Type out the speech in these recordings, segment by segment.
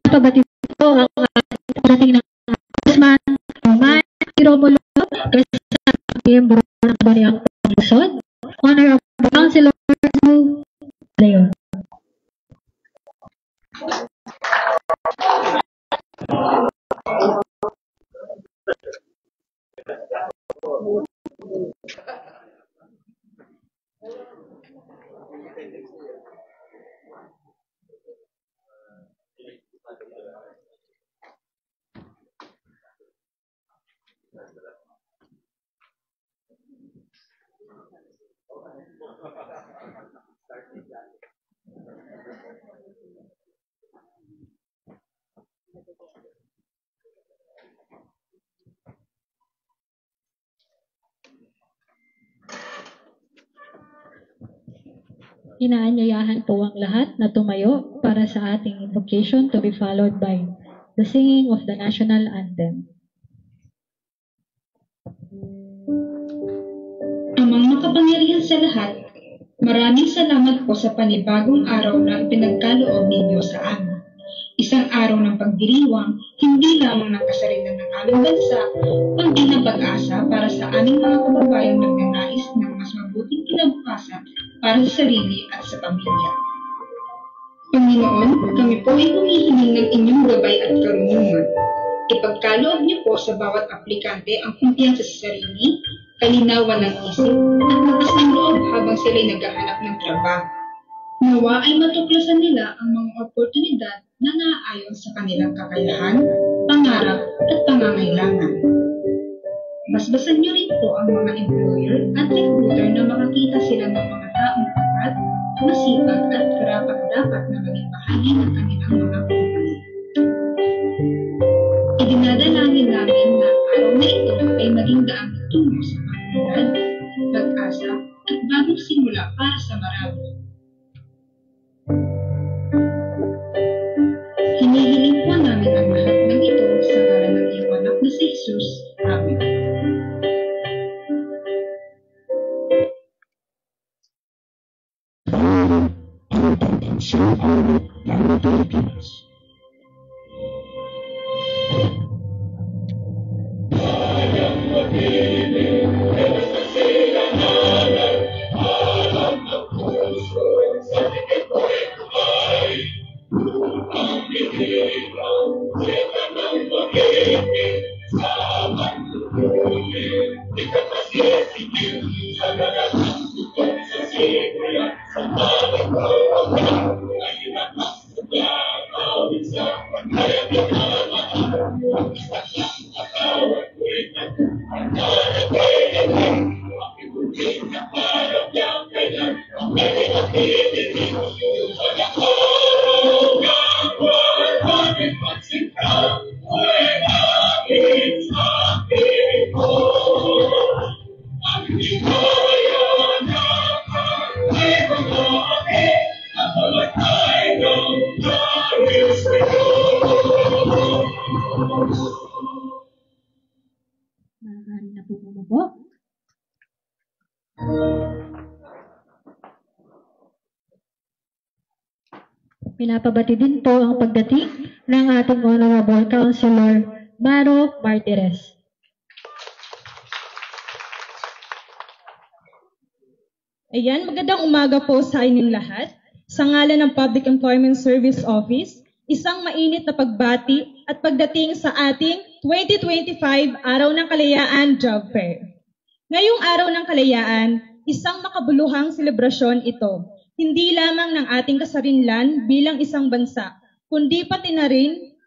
Pabati po ang ating ng Congressman Roman Romulo Quezon, miyembro ng Bayang Panglusod, Honorable Councilor Leon. Inaanyayahan po ang lahat na tumayo para sa ating invocation to be followed by the singing of the national anthem. Amang makapangyarihan sa lahat, maraming salamat po sa panibagong araw na ipinagkaloob ninyo sa amin. Isang araw ng pagdiriwang, hindi lamang ng kasarilan ng aming bansa, kundi ng pag-asa para sa aming mga kababayang nagnanais ng mas mabuting kinabukasan para sa sarili at sa pamilya. Panginoon, kami po ay humihiling ng inyong gabay at karunungan. Ipagkaloob niyo po sa bawat aplikante ang kumpiyansa sa sarili, kalinawan ng isip, at lakas ng loob habang sila'y naghahanap ng trabaho. Nawa ay matuklasan nila ang mga oportunidad na naaayon sa kanilang kakayahan, pangarap, at pangangailangan. Basbasan niyo rin po ang mga employer at recruiter na makakita sila ng mga taong tapat, masipag at karapat-dapat na maging bahagi ng kanilang mga kumpanya. Idinadalangin namin na ang araw na ito ay maging daang tungo sa kaunlad, pag-asa, at bagong simula para sa marami. Hinihiling po namin ang lahat ng ito sa ngalan ng iyong anak na si Jesus. Amen. Pinapabati din po ang pagdating ng ating Honorable Councilor Maro Martires. Ayan, magandang umaga po sa inyong lahat. Sa ngalan ng Public Employment Service Office, isang mainit na pagbati at pagdating sa ating 2025 Araw ng Kalayaan Job Fair. Ngayong Araw ng Kalayaan, isang makabuluhang selebrasyon ito. Hindi lamang ng ating kasarinlan bilang isang bansa, kundi pati na rin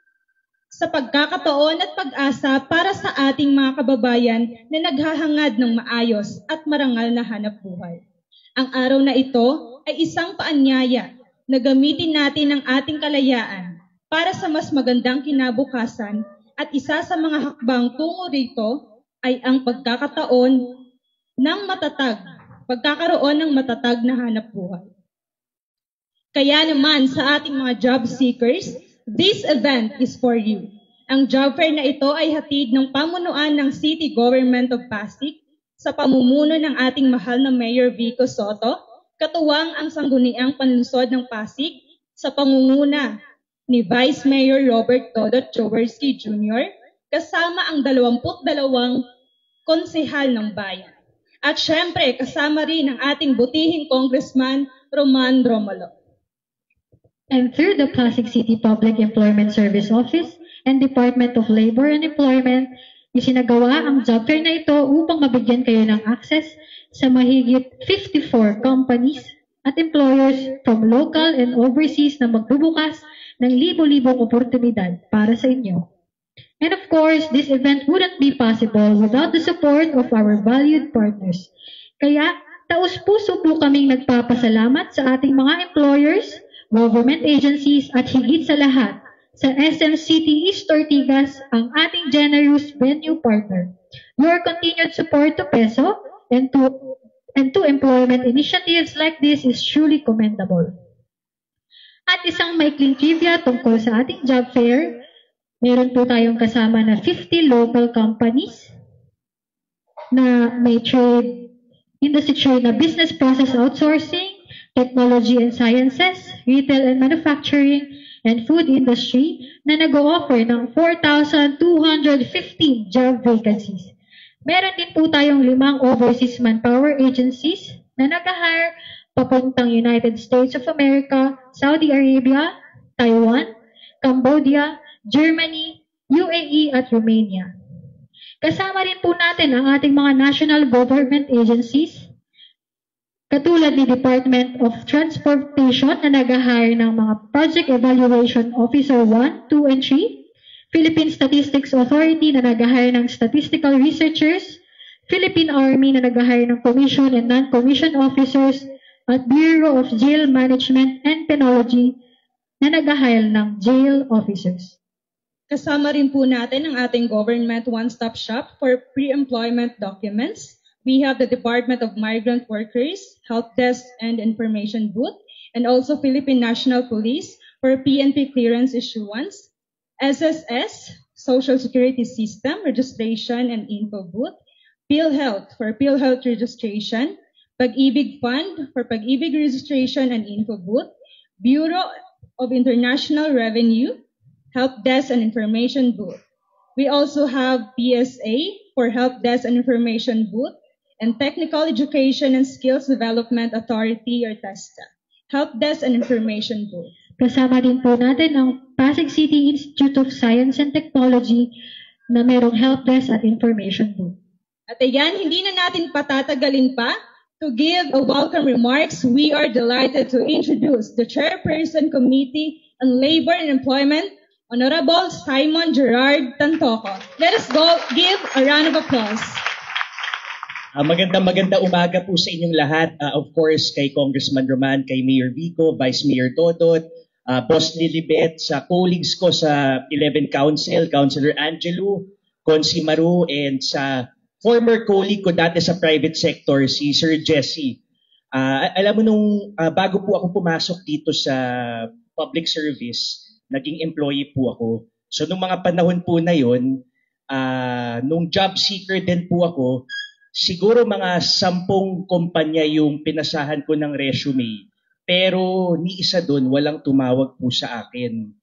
sa pagkakataon at pag-asa para sa ating mga kababayan na naghahangad ng maayos at marangal na hanapbuhay. Ang araw na ito ay isang paanyaya na gamitin natin ang ating kalayaan para sa mas magandang kinabukasan at isa sa mga hakbang tungo rito ay ang pagkakaroon ng matatag na hanapbuhay. Kaya naman sa ating mga job seekers, this event is for you. Ang job fair na ito ay hatid ng pamunuan ng City Government of Pasig sa pamumuno ng ating mahal na Mayor Vico Soto, katuwang ang sangguniang panlungsod ng Pasig sa pangunguna ni Vice Mayor Robert Dodot Jaworski Jr., kasama ang 22 konsehal ng bayan. At syempre, kasama rin ang ating butihing Congressman Roman Romulo. And through the Pasig City Public Employment Service Office and Department of Labor and Employment, isinagawa ang job fair na ito upang mabigyan kayo ng access sa mahigit 54 companies at employers from local and overseas na magbubukas ng libo-libong oportunidad para sa inyo. And of course, this event wouldn't be possible without the support of our valued partners. Kaya, taus-puso po kaming nagpapasalamat sa ating mga employers, government agencies, at higit sa lahat, sa SM City East Ortigas, ang ating generous venue partner. Your continued support to PESO and to employment initiatives like this is truly commendable. At isang maikling trivia tungkol sa ating job fair, meron po tayong kasama na 50 local companies na may trade industry trade na business process outsourcing, technology and sciences, retail and manufacturing, and food industry na nag-o-offer ng 4,215 job vacancies. Meron din po tayong 5 overseas manpower agencies na nag-hire papuntang United States of America, Saudi Arabia, Taiwan, Cambodia, Germany, UAE at Romania. Kasama rin po natin ang ating mga national government agencies, katulad ni Department of Transportation na nag-hire ng mga Project Evaluation Officer 1, 2, and 3, Philippine Statistics Authority na nag-hire ng Statistical Researchers, Philippine Army na nag-hire ng Commission and Non-Commission Officers, at Bureau of Jail Management and Penology na nag-hire ng Jail Officers. Kasama rin po natin ang ating government one-stop shop for pre-employment documents. We have the Department of Migrant Workers, Help Desk and Information Booth, and also Philippine National Police for PNP clearance issuance, SSS, Social Security System, Registration and Info Booth, PhilHealth for PhilHealth Registration, Pag-ibig Fund for Pag-ibig Registration and Info Booth, Bureau of International Revenue, Help Desk and Information Booth. We also have PSA for Help Desk and Information Booth, and Technical Education and Skills Development Authority or TESTA, Help Desk and Information Booth. Kasama din po natin ang Pasig City Institute of Science and Technology na merong Help Desk at Information Booth. At ayan, hindi na natin patatagalin pa. To give a welcome remarks, we are delighted to introduce the Chairperson Committee on Labor and Employment, Honorable Simon Gerard Tantoco. Let us go give a round of applause. Magandang umaga po sa inyong lahat. Of course, kay Congressman Roman, kay Mayor Vico, Vice Mayor Dodot, Boss Lilibet, sa colleagues ko sa 11 Council, Councilor Angelo, Consi Maru, and sa former colleague ko dati sa private sector, si Sir Jesse. Alam mo bago po ako pumasok dito sa public service, naging employee po ako. So nung mga panahon po na yon, nung job seeker din po ako, siguro mga 10 kumpanya yung pinasahan ko ng resume. Pero ni isa doon, walang tumawag po sa akin.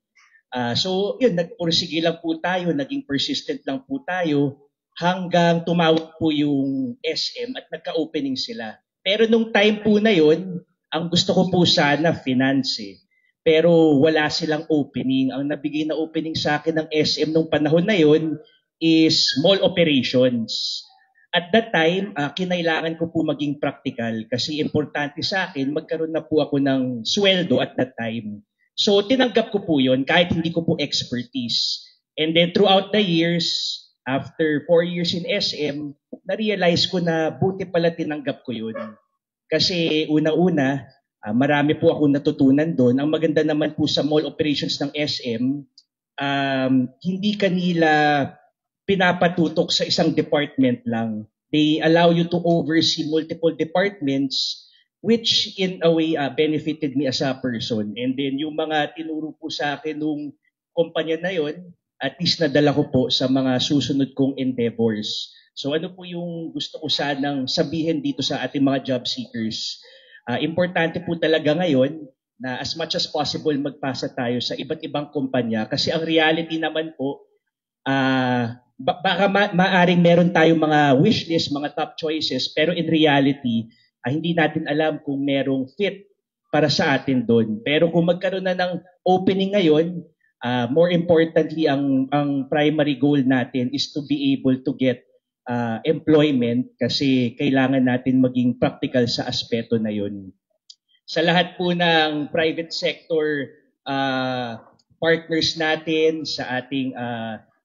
So yun, nagpursige lang po tayo, naging persistent lang po tayo, hanggang tumawag po yung SM at nagka-opening sila. Pero nung time po na yun, ang gusto ko po sana finance eh. Pero wala silang opening. Ang nabigay na opening sa akin ng SM nung panahon na yun is small operations. At that time, kinailangan ko po maging practical kasi importante sa akin, magkaroon na po ako ng sweldo at that time. So tinanggap ko po yun kahit hindi ko po expertise. And then throughout the years, after 4 years in SM, na-realize ko na buti pala tinanggap ko yun. Kasi una-una, marami po ako natutunan doon. Ang maganda naman po sa mall operations ng SM, hindi kanila pinapatutok sa isang department lang. They allow you to oversee multiple departments, which in a way benefited me as a person. And then yung mga tinuro po sa akin nung kumpanya na yon, at least nadala ko po sa mga susunod kong endeavors. So ano po yung gusto ko sanang sabihin dito sa ating mga job seekers? Importante po talaga ngayon na as much as possible magpasa tayo sa iba't ibang kumpanya kasi ang reality naman po, baka maaring meron tayong mga wishlist, mga top choices, pero in reality, hindi natin alam kung merong fit para sa atin doon. Pero kung magkaroon na ng opening ngayon, more importantly, ang primary goal natin is to be able to get employment kasi kailangan natin maging practical sa aspeto na yun. Sa lahat po ng private sector partners natin, sa ating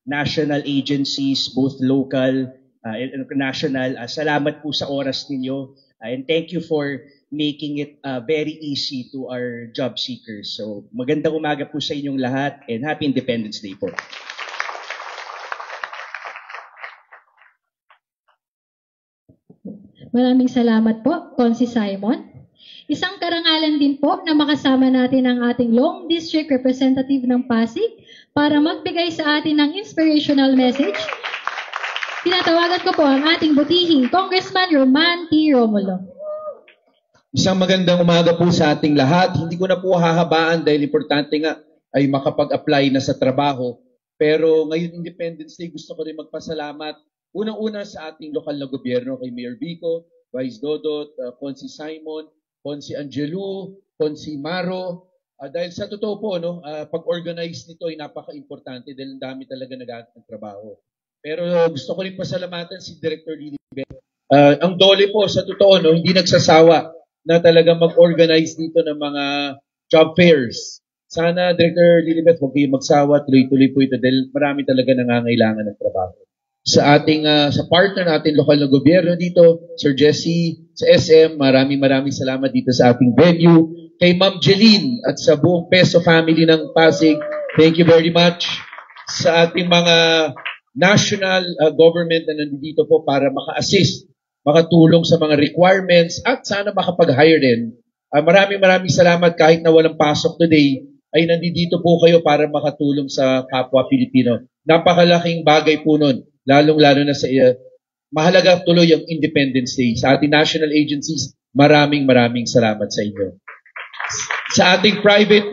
national agencies, both local and national, salamat po sa oras ninyo and thank you for making it very easy to our job seekers. So magandang umaga po sa inyong lahat and Happy Independence Day po. Maraming salamat po, Consi Simon. Isang karangalan din po na makasama natin ang ating Long District Representative ng Pasig para magbigay sa atin ng inspirational message. Tinatawagan ko po ang ating butihing Congressman Roman T. Romulo. Isang magandang umaga po sa ating lahat. Hindi ko na po hahabaan dahil importante nga ay makapag-apply na sa trabaho. Pero ngayon Independence Day, gusto ko rin magpasalamat unang-una sa ating lokal na gobyerno kay Mayor Vico, Vice Dodot, Consi Simon, Consi Angelu, Consi Maro. Dahil sa totoo po, pag-organize nito ay napaka-importante dahil ang dami talaga nag-aat ng trabaho. Pero gusto ko rin pasalamatan si Director Lilibet. Ang DOLE po, sa totoo, hindi nagsasawa na talaga mag-organize dito ng mga job fairs. Sana, Director Lilibet, huwag kayong magsawa, tuloy-tuloy po ito dahil marami talaga nangangailangan ng trabaho. Sa ating sa partner natin lokal na gobyerno dito, Sir Jesse sa SM, maraming salamat dito sa ating venue. Kay Ma'am Jeline at sa buong Peso family ng Pasig, thank you very much. Sa ating mga national government na nandito po para maka-assist, makatulong sa mga requirements at sana makapag-hire din. Maraming salamat kahit na walang pasok today ay nandito po kayo para makatulong sa kapwa Pilipino. Napakalaking bagay po nun. Lalong-lalo na sa mahalaga tuloy ang Independence Day. Sa ating national agencies, maraming salamat sa inyo. Sa ating private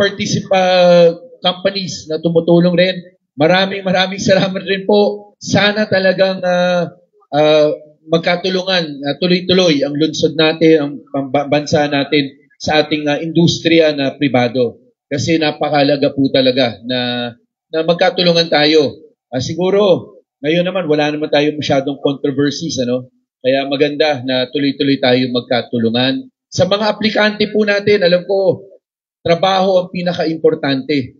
companies na tumutulong rin, maraming salamat rin po. Sana talagang magkatulungan, tuloy-tuloy ang lungsod natin, ang bansa natin sa ating industriya na pribado. Kasi napakahalaga po talaga na magkatulungan tayo. Siguro, ngayon naman, wala naman tayo masyadong controversies, Kaya maganda na tuloy-tuloy tayo magkatulungan. Sa mga aplikante po natin, alam ko, trabaho ang pinaka-importante.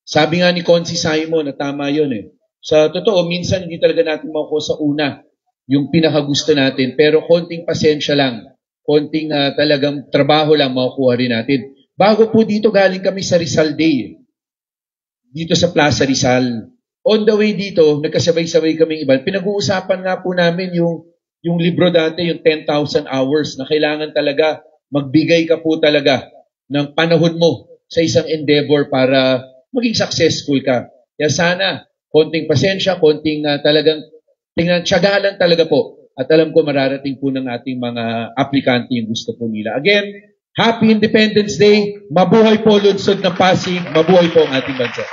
Sabi nga ni Consi Simon, na tama yun Sa totoo, minsan hindi talaga natin makukuha sa una yung pinaka-gusto natin. Pero konting pasensya lang, konting talagang trabaho lang makukuha rin natin. Bago po dito, galing kami sa Rizal Day. Dito sa Plaza Rizal. On the way dito, nagkasabay-sabay kaming iba. Pinag-uusapan nga po namin yung libro dati, yung 10,000 hours na kailangan talaga magbigay ka po talaga ng panahon mo sa isang endeavor para maging successful ka. Kaya sana, konting pasensya, konting talagang tiyagalan talaga po. At alam ko mararating po ng ating mga aplikante yung gusto po nila. Again, Happy Independence Day. Mabuhay po lungsod ng Pasig. Mabuhay po ang ating bansa.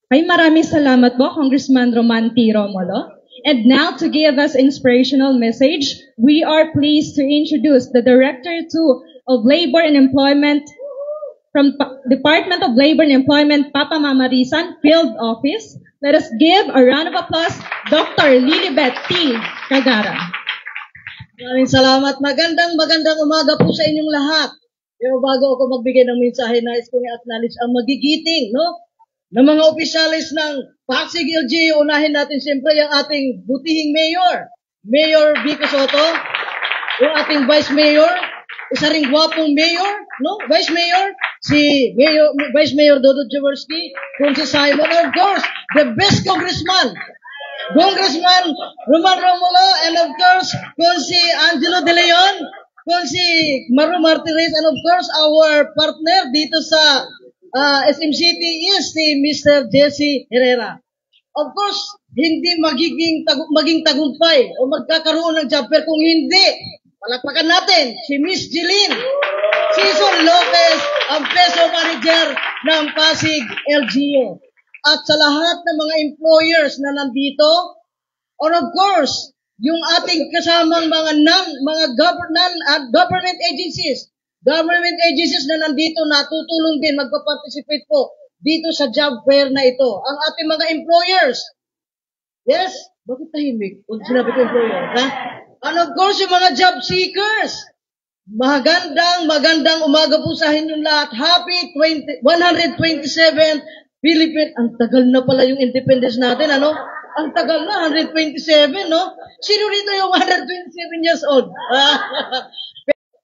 Ay maraming salamat po, Congressman Roman T. Romulo. And now, to give us inspirational message, we are pleased to introduce the Director of Labor and Employment from Department of Labor and Employment, Papa Mamarisan, Field Office. Let us give a round of applause, Dr. Lilibet T. Cagara. Maraming salamat. Magandang umaga po sa inyong lahat. Pero bago ako magbigay ng mensahe, nais kong i-acknowledge ang magigiting, ng mga opisyalis ng Pasig LGU. Unahin natin siyempre yung ating butihing mayor, Mayor Vico Soto, yung ating Vice Mayor, isa ring gwapong mayor, Vice Mayor, Vice Mayor Dodot Jaworski, Consi Simon, and of course, the best Congressman Roman Romulo, and of course, Consi Angelo De Leon, Consi Maru Martinez, and of course, our partner dito sa SM City is si Mr. Jesse Herrera. Of course, hindi maging tagumpay o magkakaroon ng job fair kung hindi. Palakpakan natin si Miss Jeline Season Lopez, ang Peso Manager ng Pasig LGU. At sa lahat ng mga employers na nandito, or of course, yung ating kasamang mga government agencies na nandito natutulong din, magpa-participate po dito sa job fair na ito. Ang ating mga employers. Yes? Bakit tahimik? Kung sinabi ko employer, ha? And of course, yung mga job seekers. Magandang umaga po sa inyong lahat. Happy 127 Philippine. Ang tagal na pala yung independence natin, ano? Ang tagal na, 127, no? Sino rito yung 127 years old?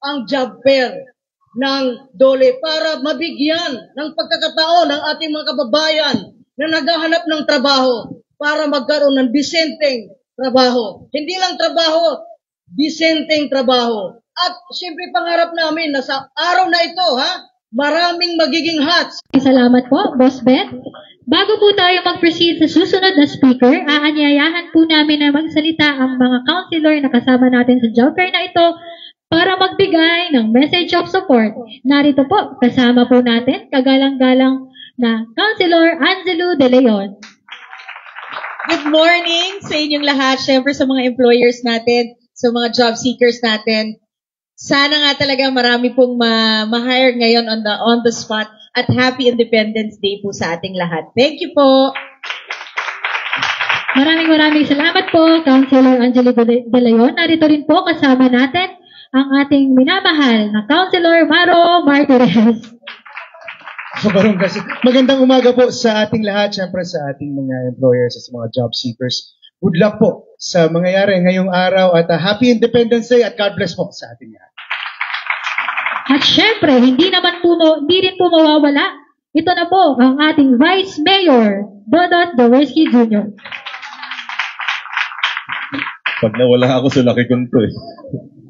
Ang job fair ng DOLE para mabigyan ng pagkakataon ng ating mga kababayan na naghahanap ng trabaho para magkaroon ng disenteng trabaho. Hindi lang trabaho, disenteng trabaho. At siyempre pangarap namin na sa araw na ito, maraming magiging hats. Salamat po, Boss Ben. Bago po tayo mag-proceed sa susunod na speaker, aanyayahan po namin na magsalita ang mga counselor na kasama natin sa job fair na ito para magbigay ng message of support. Narito po, kasama po natin, kagalang-galang na Counselor Angelo De Leon. Good morning sa inyong lahat, syempre sa mga employers natin, sa mga job seekers natin. Sana nga talaga marami pong ma-hire ngayon on the spot at Happy Independence Day po sa ating lahat. Thank you po. Maraming salamat po, Counselor Angelo De Leon. Narito rin po kasama natin ang ating minamahal na Counselor Maro Martirez. Magandang umaga po sa ating lahat, syempre sa ating mga employers at sa mga job seekers. Good luck po sa mangyayari ngayong araw at Happy Independence Day at God bless po sa ating lahat. At syempre, hindi rin po mawawala. Ito na po ang ating Vice Mayor, Dodot Dowerski Jr. Pag nawala ako sa laki ko eh.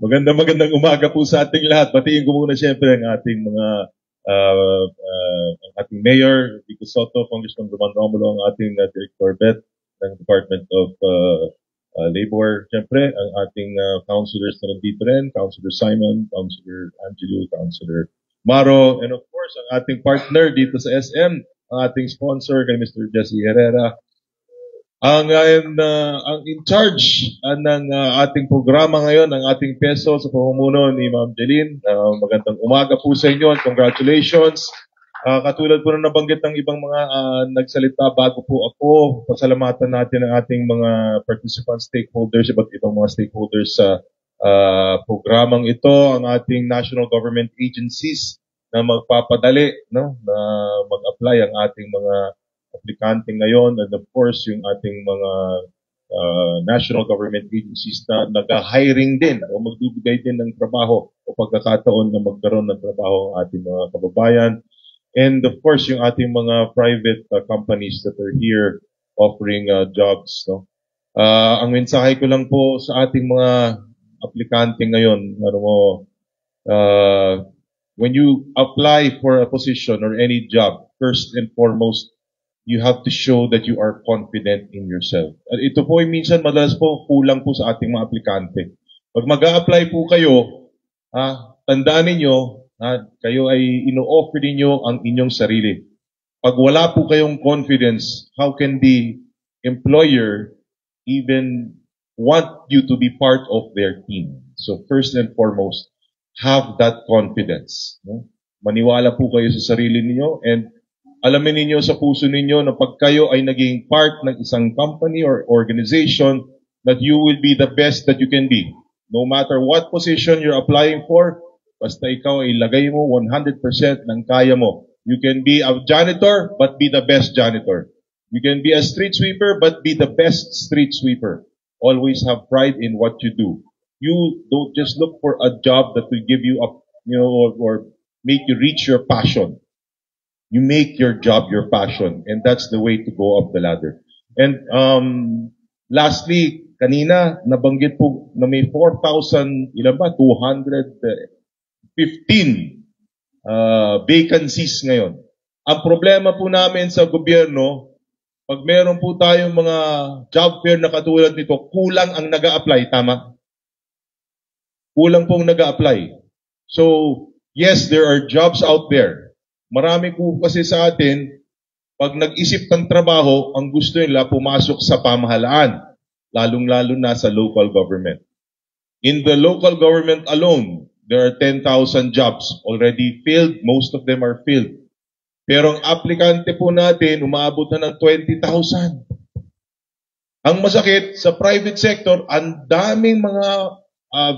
Magandang umaga po sa ating lahat. Batiin ko muna syempre ang ating mga ang ating Mayor, Vico Soto, Congressman Roman Romulo, ang ating Director Bet ng Department of Labor. Siyempre, ang ating councilors na nandito rin, Councilor Simon, Councilor Angelo, Councilor Maro, and of course, ang ating partner dito sa SM, ang ating sponsor, kay Mr. Jesse Herrera. Ang in charge ng ating programa ngayon, ang ating peso sa pamumuno ni Ma'am Jeline. Magandang umaga po sa inyo at congratulations. Katulad po na nabanggit ng ibang mga nagsalita bago po ako, pasalamatan natin ang ating mga participants, stakeholders, iba't ibang mga stakeholders sa programang ito, ang ating national government agencies na magpapadali, no, na mag-apply ang ating mga aplikante ngayon, and of course yung ating mga national government agencies na nag-hiring din o magbibigay din ng trabaho o pagkakataon na magkaroon ng trabaho ang ating mga kababayan. And of course, yung ating mga private companies that are here offering jobs. No? Ang mensahe ko lang po sa ating mga aplikante ngayon, when you apply for a position or any job, first and foremost, you have to show that you are confident in yourself. At ito po ay minsan madalas po kulang po sa ating mga aplikante. Pag mag-a-apply po kayo, tandaan ninyo, kayo ay ino-offer ninyo ang inyong sarili. Pag wala po kayong confidence, how can the employer even want you to be part of their team? So first and foremost, have that confidence. No? Maniwala po kayo sa sarili ninyo and alamin ninyo sa puso ninyo na pag kayo ay naging part ng isang company or organization, that you will be the best that you can be. No matter what position you're applying for, basta ikaw ay ilagay mo 100% ng kaya mo. You can be a janitor, but be the best janitor. You can be a street sweeper, but be the best street sweeper. Always have pride in what you do. You don't just look for a job that will give you up, or make you reach your passion. You make your job your passion, and that's the way to go up the ladder. And lastly, kanina nabanggit po na may 215 vacancies ngayon. Ang problema po namin sa gobyerno, pag meron po tayong mga job fair na katulad nito, kulang ang nag-a-apply, tama? Kulang pong nag-a-apply. So, yes, there are jobs out there. Marami po kasi sa atin, pag nag-isip ng trabaho, ang gusto nila pumasok sa pamahalaan, lalong-lalo na sa local government. In the local government alone, there are 10,000 jobs already filled. Most of them are filled. Pero ang aplikante po natin, umaabot na ng 20,000. Ang masakit, sa private sector, ang daming mga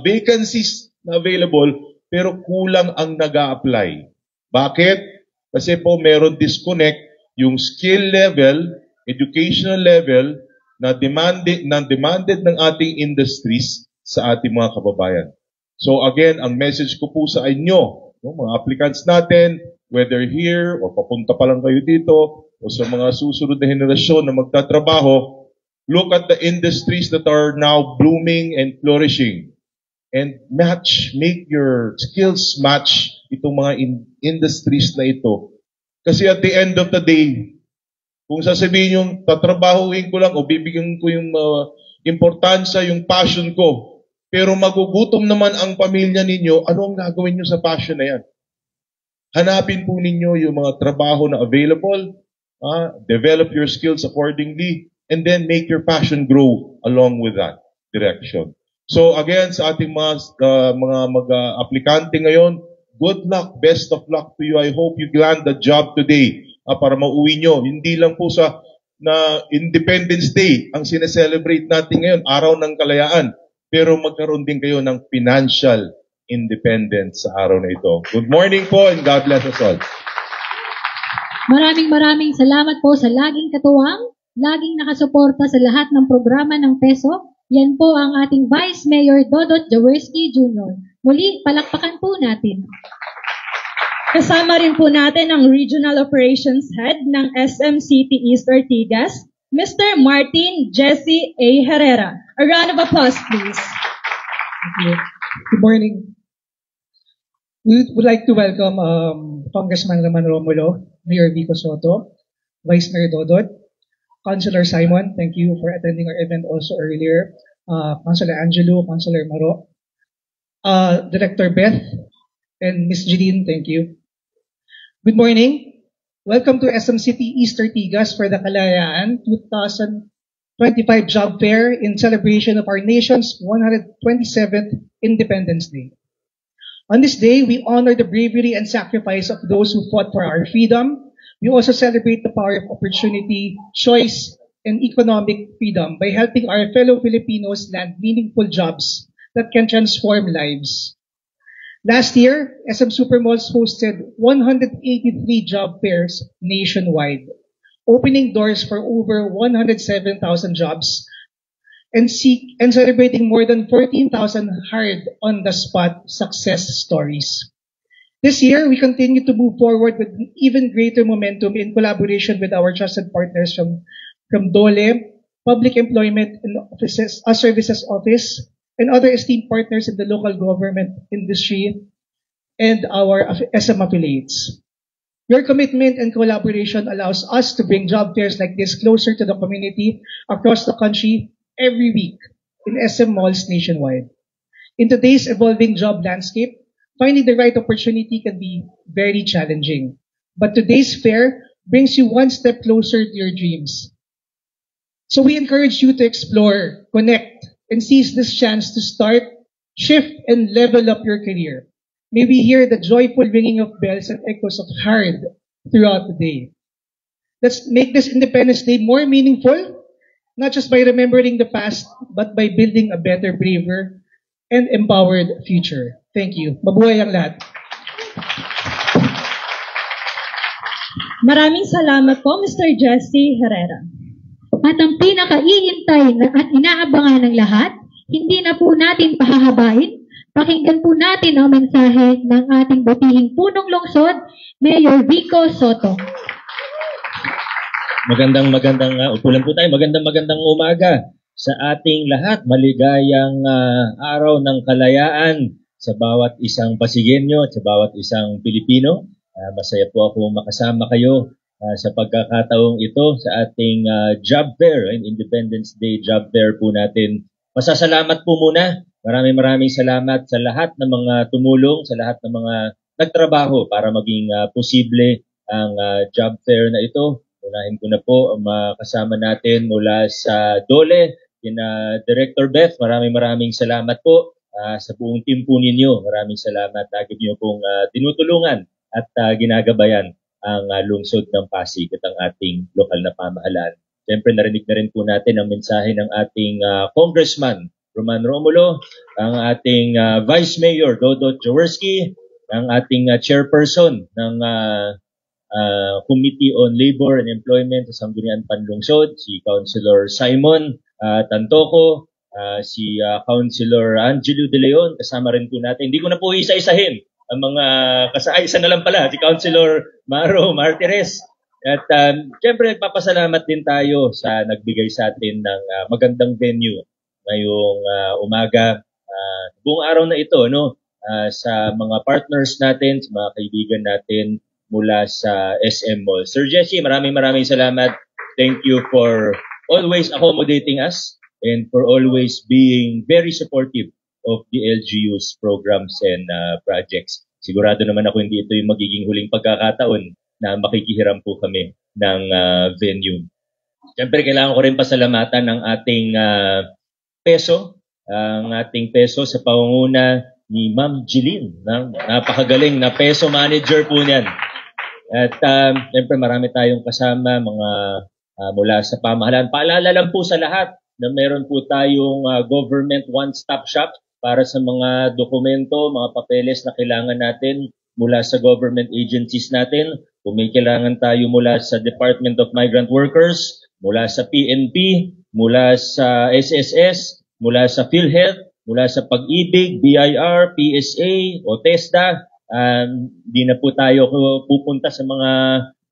vacancies na available, pero kulang ang nag-a-apply. Bakit? Kasi po meron disconnect yung skill level, educational level, na demanded ng ating industries sa ating mga kababayan. So again, ang message ko po sa inyo, mga applicants natin, whether here o papunta pa lang kayo dito o sa mga susunod na henerasyon na magtatrabaho, look at the industries that are now blooming and flourishing and make your skills match itong mga industries na ito. Kasi at the end of the day, kung sasabihin yung tatrabahuin ko lang o bibigyan ko yung importansya, yung passion ko, pero magugutom naman ang pamilya ninyo, ano ang gagawin nyo sa passion na yan? Hanapin po ninyo yung mga trabaho na available, develop your skills accordingly, and then make your passion grow along with that direction. So again, sa ating mga aplikante ngayon, good luck, best of luck to you. I hope you land the job today para mauwi nyo. Hindi lang po sa Independence Day ang sineselebrate natin ngayon, araw ng kalayaan, pero magkaroon din kayo ng financial independence sa araw na ito. Good morning po and God bless us all. Maraming salamat po sa laging katuwang, laging nakasuporta sa lahat ng programa ng PESO. Yan po ang ating Vice Mayor Dodot Jaworski Jr. Muli, palakpakan po natin. Kasama rin po natin ang Regional Operations Head ng SM City East Ortigas, Mr. Martin Jesse A. Herrera. A round of applause, please. Thank you. Good morning. We would like to welcome Congressman Roman Romulo, Mayor Vico Soto, Vice Mayor Dodot, Councilor Simon, thank you for attending our event also earlier, Councilor Angelo, Councilor Maro, Director Beth, and Ms. Jeline, thank you. Good morning. Welcome to SM City East Ortigas for the Kalayaan 2025 Job Fair in celebration of our nation's 127th Independence Day. On this day, we honor the bravery and sacrifice of those who fought for our freedom. We also celebrate the power of opportunity, choice, and economic freedom by helping our fellow Filipinos land meaningful jobs that can transform lives. Last year, SM Supermalls hosted 183 job fairs nationwide, opening doors for over 107,000 jobs and celebrating more than 14,000 hired on-the-spot success stories. This year, we continue to move forward with even greater momentum in collaboration with our trusted partners from DOLE, Public Employment and Services Office, and other esteemed partners in the local government industry and our SM affiliates. Your commitment and collaboration allows us to bring job fairs like this closer to the community across the country every week in SM malls nationwide. In today's evolving job landscape, finding the right opportunity can be very challenging. But today's fair brings you one step closer to your dreams. So we encourage you to explore, connect, and seize this chance to start, shift, and level up your career. May we hear the joyful ringing of bells and echoes of hard throughout the day. Let's make this Independence Day more meaningful, not just by remembering the past, but by building a better, braver, and empowered future. Thank you. Mabuhay ang lahat. Maraming salamat po, Mr. Jesse Herrera. At ang pinakaiintay at inaabangan ng lahat, hindi na po natin pahahabain. Pakinggan po natin ang mensahe ng ating butihing punong lungsod, Mayor Vico Soto. Upulan po tayo. Magandang umaga sa ating lahat. Maligayang araw ng kalayaan sa bawat isang Pasigueño at sa bawat isang Pilipino. Masaya po ako makasama kayo sa pagkakataong ito sa ating job fair, Independence Day job fair po natin. Masasalamat po muna. Maraming salamat sa lahat ng mga tumulong, sa lahat ng mga nagtrabaho para maging posible ang job fair na ito. Unahin ko na po ang kasama natin mula sa DOLE, kina Director Beth. Maraming salamat po sa buong team po ninyo. Maraming salamat. Lagi niyo pong tinutulungan at ginagabayan ang lungsod ng Pasig at ang ating lokal na pamahalaan. Siyempre narinig na rin po natin ang mensahe ng ating Congressman Roman Romulo, ang ating Vice Mayor Dodot Jaworski, ang ating chairperson ng Committee on Labor and Employment sa Sangguniang Panlungsod, si Councilor Simon Tantoco, si Councilor Angelo De Leon, kasama rin po natin. Hindi ko na po isa-isahin ang mga isa na lang pala, si Councilor Maro Martires. At siyempre nagpapasalamat din tayo sa nagbigay sa atin ng magandang venue ngayong umaga. Buong araw na ito, sa mga partners natin, sa mga kaibigan natin mula sa SM Mall. Sir Jesse, maraming salamat. Thank you for always accommodating us and for always being very supportive of the LGU's programs and projects. Sigurado naman ako hindi ito yung magiging huling pagkakataon na makikihiram po kami ng venue. Siyempre, kailangan ko rin pasalamatan ng ating peso, ang ating peso sa pangunguna ni Ma'am Jeline, napakagaling na peso manager po niyan. At siyempre marami tayong kasama, mga mula sa pamahalaan. Paalala lang po sa lahat na meron po tayong government one-stop shop para sa mga dokumento, mga papeles na kailangan natin mula sa government agencies natin. Kung may kailangan tayo mula sa Department of Migrant Workers, mula sa PNP, mula sa SSS, mula sa PhilHealth, mula sa Pag-ibig, BIR, PSA o TESDA, di na po tayo pupunta sa mga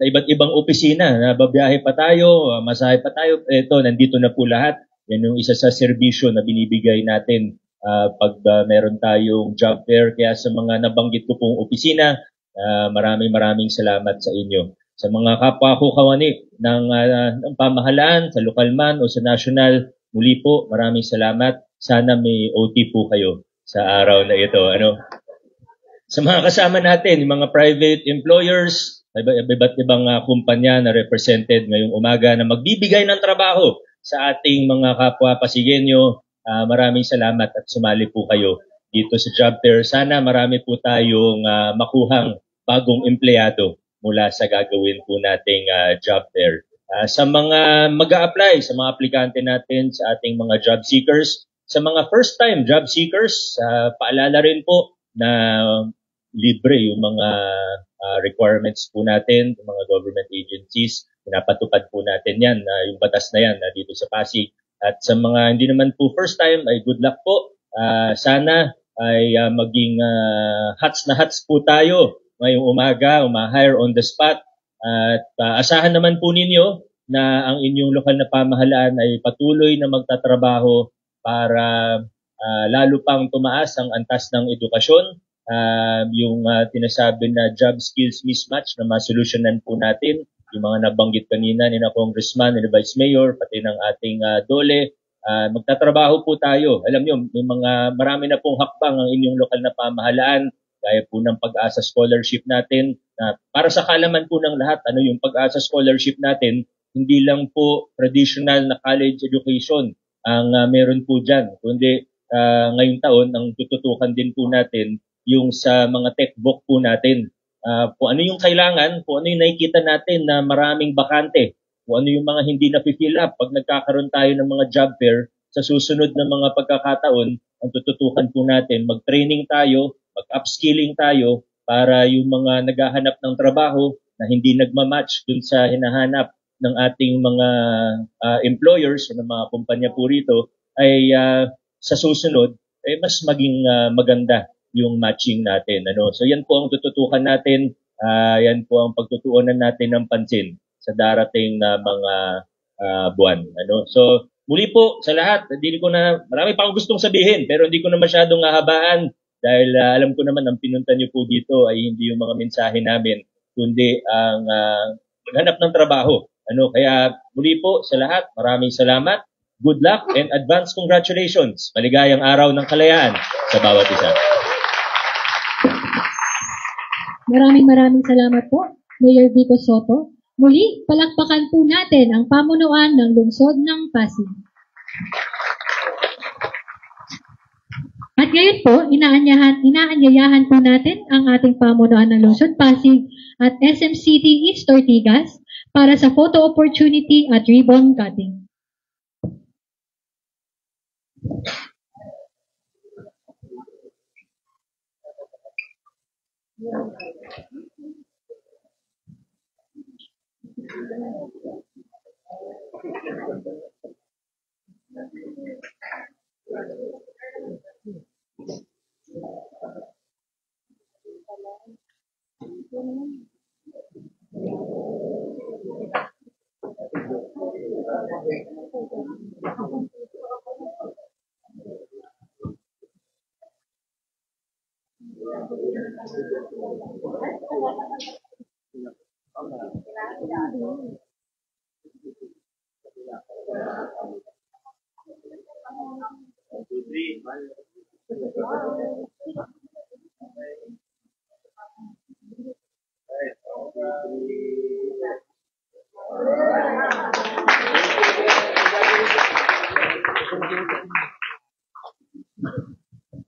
iba't ibang opisina. Babiyahe pa tayo, masahe pa tayo. Ito, nandito na po lahat. Yan yung isa sa serbisyo na binibigay natin pag meron tayong job fair. Kaya sa mga nabanggit ko pong opisina, maraming salamat sa inyo. Sa mga kapwa ko kawani ng pamahalaan, sa lokal man o sa national, muli po, maraming salamat. Sana may OT po kayo sa araw na ito. Sa mga kasama natin, yung mga private employers, iba't ibang kumpanya na represented ngayong umaga na magbibigay ng trabaho sa ating mga kapwa Pasigenyo, maraming salamat at sumali po kayo dito sa job fair. Sana marami po tayong makuhang bagong empleyado mula sa gagawin po nating job fair. Sa mga mag-a-apply, sa mga aplikante natin, sa ating mga job seekers, sa mga first-time job seekers, paalala rin po na libre yung mga requirements po natin, yung mga government agencies. Pinapatupad po natin yan, yung batas na yan dito sa Pasig. At sa mga hindi naman po first-time, ay good luck po. Sana ay maging hats na hats po tayo ngayong umaga, hire on the spot. At asahan naman po ninyo na ang inyong lokal na pamahalaan ay patuloy na magtatrabaho para lalo pang tumaas ang antas ng edukasyon, yung tinasabi na job skills mismatch na masolusyonan po natin, yung mga nabanggit kanina ni na Congressman, ni Vice Mayor, pati ng ating DOLE. Magtatrabaho po tayo. Alam nyo, may marami na pong hakbang ang inyong lokal na pamahalaan, gaya po ng Pag-asa Scholarship natin. Para sa kaalaman po ng lahat, yung Pag-asa Scholarship natin, hindi lang po traditional na college education ang meron po dyan. Kundi ngayong taon, ang tututukan din po natin yung sa mga textbook po natin. Kung ano yung kailangan, kung ano yung nakikita natin na maraming bakante, kung ano yung mga hindi na-fill up pag nagkakaroon tayo ng mga job fair, sa susunod na mga pagkakataon, ang tututukan po natin, mag-training tayo, mag-upskilling tayo para yung mga naghahanap ng trabaho na hindi nagmamatch dun sa hinahanap ng ating mga employers o ng mga kumpanya po rito ay sa susunod ay mas maging maganda yung matching natin. So yan po ang tututukan natin, yan po ang pagtutuunan natin ng pansin sa darating na mga buwan. So muli po sa lahat, marami pa akong gustong sabihin pero hindi ko na masyadong hahabaan dahil alam ko naman ang pinunta niyo po dito ay hindi yung mga mensahe namin kundi ang maghanap ng trabaho. Kaya muli po sa lahat, maraming salamat. Good luck and advance congratulations. Maligayang araw ng kalayaan sa bawat isa. Maraming salamat po, Mayor Vico Soto. Muli, palakpakan po natin ang pamunuan ng lungsod ng Pasig. At ngayon po, inaanyayahan po natin ang ating pamunuan ng lungsod Pasig at SM City East Ortigas para sa photo opportunity at ribbon cutting.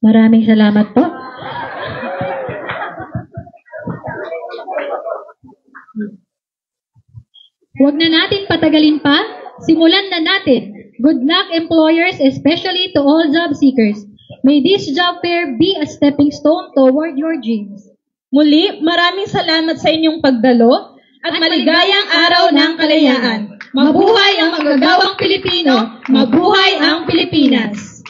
Maraming salamat po. Huwag na natin patagalin pa. Simulan na natin. Good luck, employers, especially to all job seekers. May this job fair be a stepping stone toward your dreams. Muli, maraming salamat sa inyong pagdalo at maligayang araw ng kalayaan. Mabuhay ang magagawang Pilipino! Mabuhay ang Pilipinas!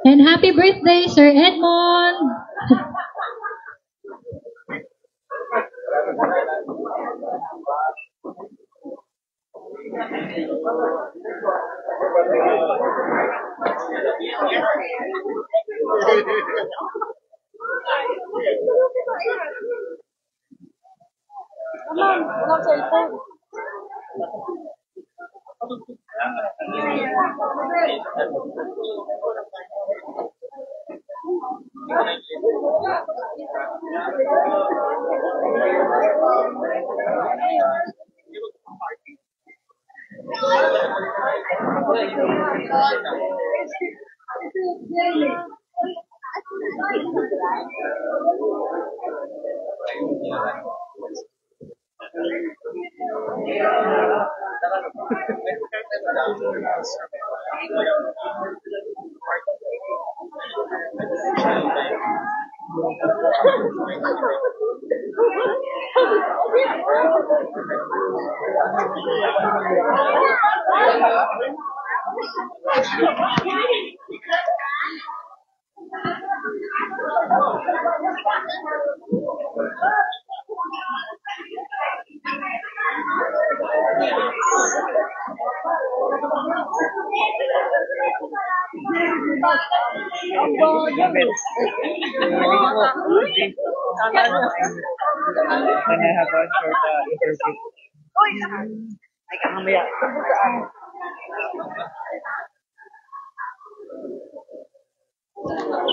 And happy birthday, Sir Edmond!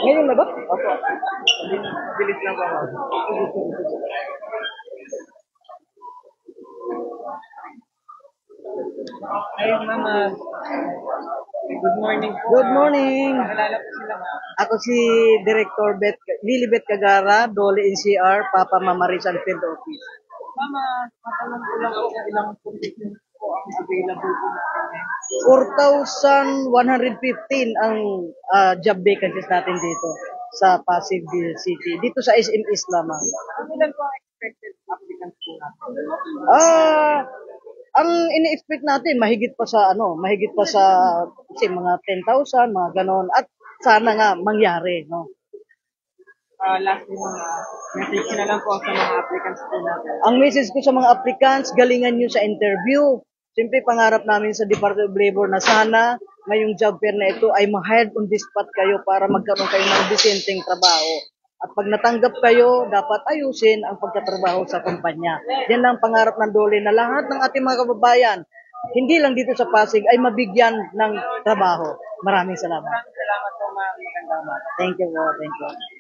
Ngayon na ba? Opo. Bilis lang ba? Ay, Mama. Good morning po. Good morning. Nakilala po sila, Ma'am. Ako si Director Lilibet Cagara, Dole NCR, Papa Mama Rizal Field Office. Mama, matanong ko lang po ilang position po ang available po natin. 4,115 ang job vacancies natin dito sa Pasig City. Dito sa SM East lamang. Ano lang po ang expected applicants po natin? Ang ini-expect natin mahigit pa sa kasi mga 10,000, mga ganon, at sana nga mangyari, no. Lastly, message na lang po sa mga applicants po natin. Ang message ko sa mga applicants, galingan nyo sa interview. Siyempre, pangarap namin sa Department of Labor na sana ngayong job fair na ito ay ma-hired on the spot kayo para magkaroon kayo ng disenteng trabaho. At pag natanggap kayo, dapat ayusin ang pagtatrabaho sa kumpanya. Yan ang pangarap ng Dole na lahat ng ating mga kababayan, hindi lang dito sa Pasig, ay mabigyan ng trabaho. Maraming salamat. Salamat po, ma'am. Magandang umaga. Thank you po. Thank you.